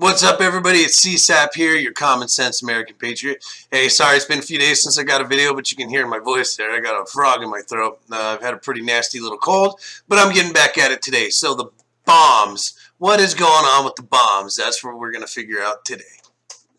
What's up, everybody? It's CSAP here, your common sense American patriot. Hey, sorry it's been a few days since I got a video, but you can hear my voice there. I got a frog in my throat. I've had a pretty nasty little cold, but I'm getting back at it today. So the bombs. What is going on with the bombs? That's what we're going to figure out today.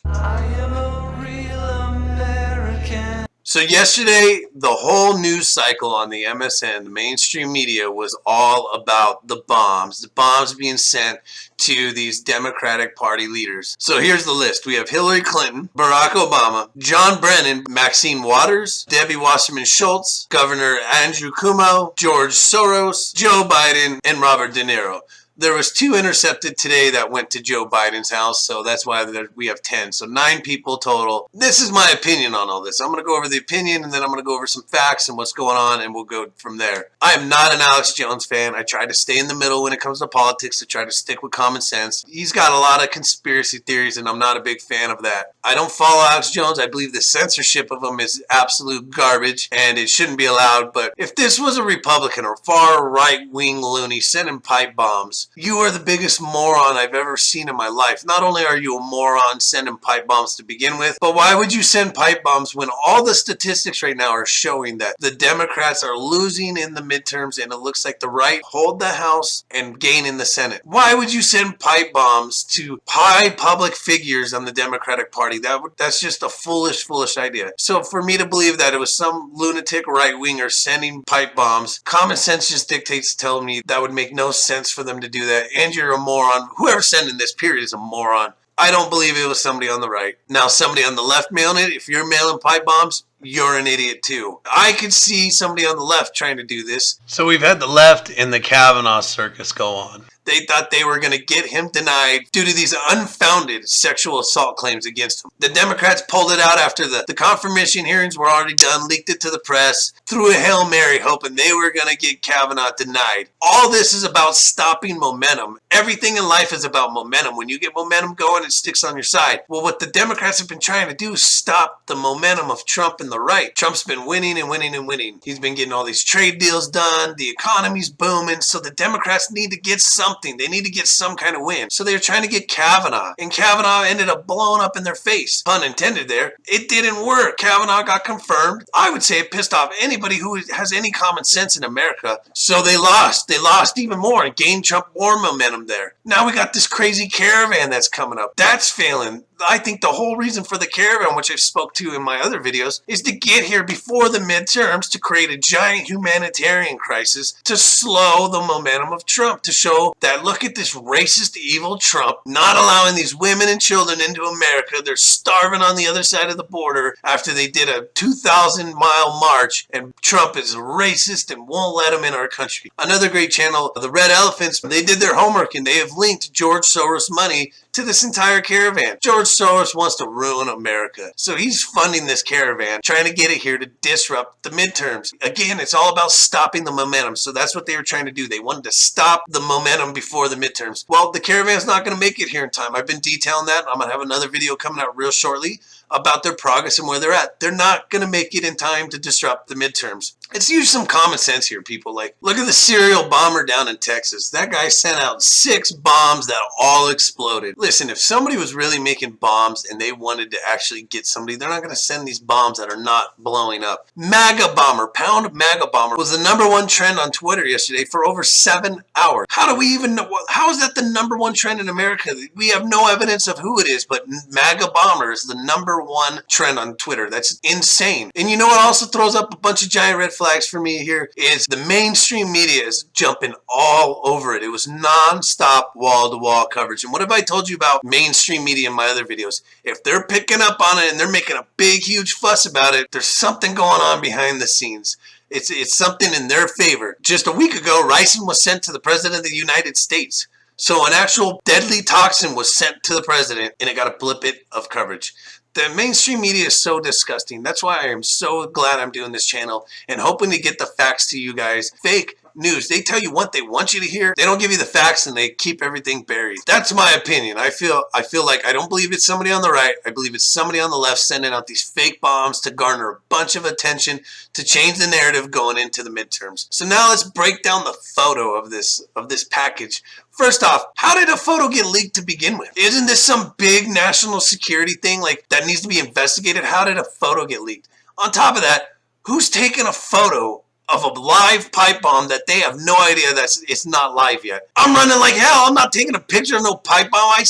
I am a real American. So yesterday, the whole news cycle on the MSN, the mainstream media, was all about the bombs being sent to these Democratic Party leaders. So here's the list. We have Hillary Clinton, Barack Obama, John Brennan, Maxine Waters, Debbie Wasserman Schultz, Governor Andrew Cuomo, George Soros, Joe Biden, and Robert De Niro. There was 2 intercepted today that went to Joe Biden's house, so that's why we have 10. So 9 people total. This is my opinion on all this. I'm going to go over the opinion, and then I'm going to go over some facts and what's going on, and we'll go from there. I am not an Alex Jones fan. I try to stay in the middle when it comes to politics. I try to stick with common sense. He's got a lot of conspiracy theories, and I'm not a big fan of that. I don't follow Alex Jones. I believe the censorship of him is absolute garbage, and it shouldn't be allowed. But if this was a Republican or far right-wing loony sending pipe bombs, you are the biggest moron I've ever seen in my life. Not only are you a moron sending pipe bombs to begin with, but why would you send pipe bombs when all the statistics right now are showing that the Democrats are losing in the midterms and it looks like the right hold the House and gain in the Senate? Why would you send pipe bombs to high public figures on the Democratic Party? That's just a foolish idea. So for me to believe that it was some lunatic right-winger sending pipe bombs, common sense just dictates telling me that would make no sense for them to do that, and you're a moron. Whoever's sending this period is a moron. I don't believe it was somebody on the right. Now, somebody on the left mailing it, if you're mailing pipe bombs, you're an idiot too. I could see somebody on the left trying to do this. So we've had the left and the Kavanaugh circus go on. They thought they were going to get him denied due to these unfounded sexual assault claims against him. The Democrats pulled it out after the confirmation hearings were already done, leaked it to the press, threw a Hail Mary hoping they were going to get Kavanaugh denied. All this is about stopping momentum. Everything in life is about momentum. When you get momentum going, it sticks on your side. Well, what the Democrats have been trying to do is stop the momentum of Trump and the right. Trump's been winning and winning and winning. He's been getting all these trade deals done. The economy's booming. So the Democrats need to get something. They need to get some kind of win. So they're trying to get Kavanaugh. And Kavanaugh ended up blowing up in their face. Pun intended there. It didn't work. Kavanaugh got confirmed. I would say it pissed off anybody who has any common sense in America. So they lost. They lost even more and gained Trump more momentum there. Now we got this crazy caravan that's coming up. That's failing. I think the whole reason for the caravan, which I've spoke to in my other videos, is to get here before the midterms to create a giant humanitarian crisis to slow the momentum of Trump, to show that look at this racist, evil Trump not allowing these women and children into America. They're starving on the other side of the border after they did a 2,000-mile march, and Trump is racist and won't let them in our country. Another great channel, The Red Elephants, they did their homework and they have linked George Soros money to this entire caravan. George Soros wants to ruin America. So he's funding this caravan, trying to get it here to disrupt the midterms. Again, it's all about stopping the momentum. So that's what they were trying to do. They wanted to stop the momentum before the midterms. Well, the caravan's not going to make it here in time. I've been detailing that. I'm going to have another video coming out real shortly about their progress and where they're at. They're not going to make it in time to disrupt the midterms. Let's use some common sense here, people. Like, look at the serial bomber down in Texas. That guy sent out 6 bombs that all exploded. Listen, if somebody was really making bombs and they wanted to actually get somebody, they're not going to send these bombs that are not blowing up. MAGA bomber, pound MAGA bomber, was the #1 trend on Twitter yesterday for over 7 hours. How do we even know? How is that the #1 trend in America? We have no evidence of who it is, but MAGA bomber is the #1 trend on Twitter. That's insane. And you know what also throws up a bunch of giant red flags for me here is the mainstream media is jumping all over it. It was non-stop wall-to-wall coverage. And what have I told you about mainstream media in my other videos? If they're picking up on it and they're making a big, huge fuss about it, there's something going on behind the scenes. It's something in their favor. Just a week ago, ricin was sent to the President of the United States. So an actual deadly toxin was sent to the president and it got a blip of coverage. The mainstream media is so disgusting. That's why I am so glad I'm doing this channel and hoping to get the facts to you guys. Fake news. They tell you what they want you to hear. They don't give you the facts, and they keep everything buried. That's my opinion. I feel like I don't believe it's somebody on the right. I believe it's somebody on the left sending out these fake bombs to garner a bunch of attention to change the narrative going into the midterms. So now let's break down the photo of this package. First off, how did a photo get leaked to begin with? Isn't this some big national security thing like that needs to be investigated? How did a photo get leaked? On top of that, who's taking a photo of a live pipe bomb that they have no idea that it's not live yet? I'm running like hell. I'm not taking a picture of no pipe bomb. I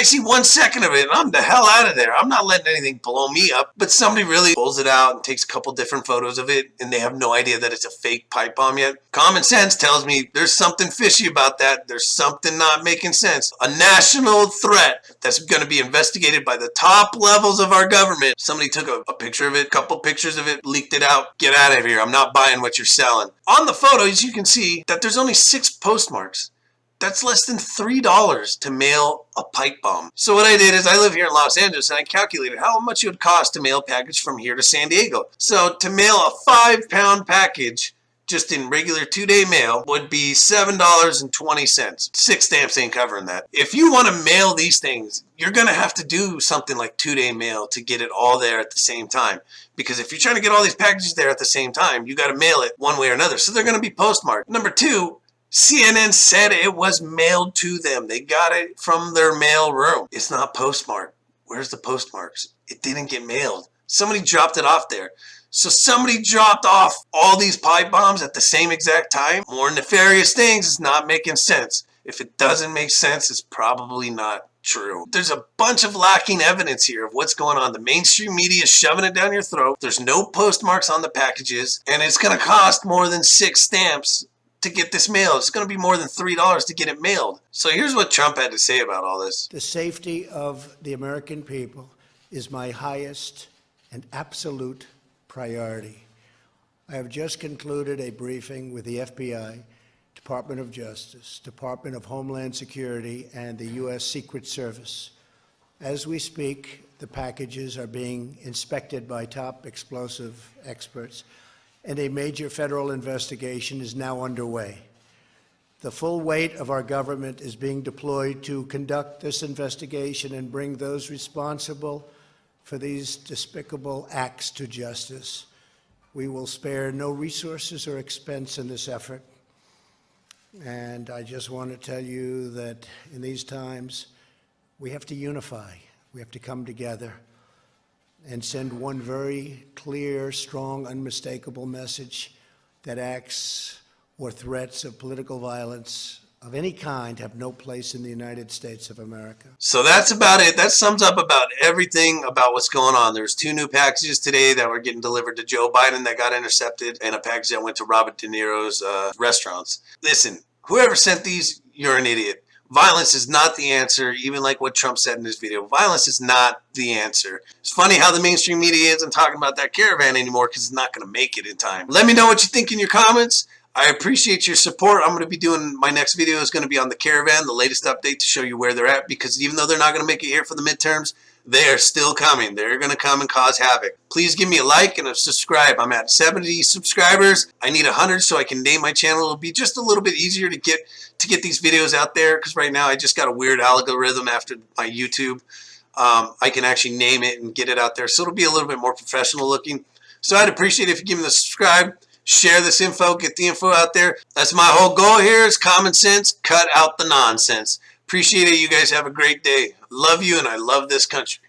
see 1 second of it, and I'm the hell out of there. I'm not letting anything blow me up. But somebody really pulls it out and takes a couple different photos of it, and they have no idea that it's a fake pipe bomb yet. Common sense tells me there's something fishy about that. There's something not making sense. A national threat that's going to be investigated by the top levels of our government. Somebody took a picture of it, a couple pictures of it, leaked it out. Get out of here. I'm not buying what you're selling. On the photos, you can see that there's only 6 postmarks. That's less than $3 to mail a pipe bomb. So what I did is I live here in Los Angeles, and I calculated how much it would cost to mail a package from here to San Diego. So to mail a 5-pound package just in regular 2-day mail would be $7.20. 6 stamps ain't covering that. If you want to mail these things, you're going to have to do something like 2-day mail to get it all there at the same time. Because if you're trying to get all these packages there at the same time, you got to mail it one way or another. So they're going to be postmarked. Number 2, CNN said it was mailed to them. They got it from their mail room. It's not postmarked. Where's the postmarks? It didn't get mailed. Somebody dropped it off there. So somebody dropped off all these pipe bombs at the same exact time. More nefarious things is not making sense. If it doesn't make sense, it's probably not true. There's a bunch of lacking evidence here of what's going on. The mainstream media is shoving it down your throat. There's no postmarks on the packages, and it's going to cost more than 6 stamps to get this mailed. It's going to be more than $3 to get it mailed. So here's what Trump had to say about all this. The safety of the American people is my highest and absolute priority. I have just concluded a briefing with the FBI, Department of Justice, Department of Homeland Security, and the U.S. Secret Service. As we speak, the packages are being inspected by top explosive experts, and a major federal investigation is now underway. The full weight of our government is being deployed to conduct this investigation and bring those responsible for these despicable acts to justice. We will spare no resources or expense in this effort. And I just want to tell you that in these times, we have to unify. We have to come together and send one very clear, strong, unmistakable message that acts or threats of political violence of any kind have no place in the United States of America. So that's about it. That sums up about everything about what's going on. There's 2 new packages today that were getting delivered to Joe Biden that got intercepted, and a package that went to Robert De Niro's restaurants. Listen, whoever sent these, you're an idiot. Violence is not the answer, even like what Trump said in his video. Violence is not the answer. It's funny how the mainstream media isn't talking about that caravan anymore because it's not going to make it in time. Let me know what you think in your comments. I appreciate your support. I'm going to be doing, my next video is going to be on the caravan, the latest update to show you where they're at, because even though they're not going to make it here for the midterms, they are still coming. They're going to come and cause havoc. Please give me a like and a subscribe. I'm at 70 subscribers. I need 100 so I can name my channel. It'll be just a little bit easier to get these videos out there, because right now I just got a weird algorithm after my YouTube. I can actually name it and get it out there, so it'll be a little bit more professional looking. So I'd appreciate it if you give me the subscribe, share this info, get the info out there. That's my whole goal here, is common sense, cut out the nonsense. Appreciate it. You guys have a great day. Love you, and I love this country.